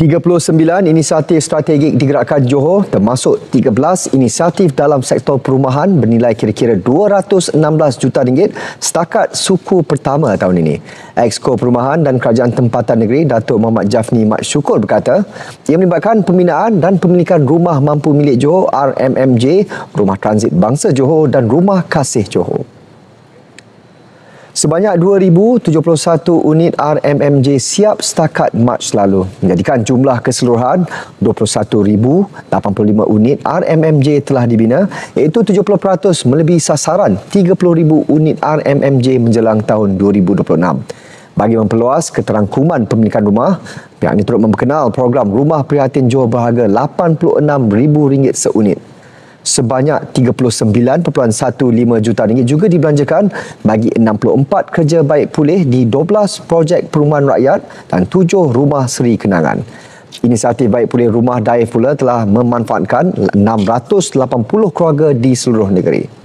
39 inisiatif strategik digerakkan Johor termasuk 13 inisiatif dalam sektor perumahan bernilai kira-kira RM216 juta setakat suku pertama tahun ini. Exco Perumahan dan Kerajaan Tempatan Negeri Datuk Muhammad Jafni Mat Syukur berkata, ia melibatkan pembinaan dan pemilikan rumah mampu milik Johor RMMJ, Rumah Transit Bangsa Johor dan Rumah Kasih Johor. Sebanyak 2,071 unit RMMJ siap setakat Mac lalu, menjadikan jumlah keseluruhan 21,085 unit RMMJ telah dibina, iaitu 70% melebihi sasaran 30,000 unit RMMJ menjelang tahun 2026. Bagi memperluas keterangkuman pemilikan rumah, pihak ini turut memperkenal program Rumah Prihatin Johor berharga RM86,000 seunit. Sebanyak RM39.15 juta juga dibelanjakan bagi 64 kerja baik pulih di 12 projek perumahan rakyat dan 7 rumah seri kenangan. Inisiatif baik pulih rumah Daif pula telah memanfaatkan 680 keluarga di seluruh negeri.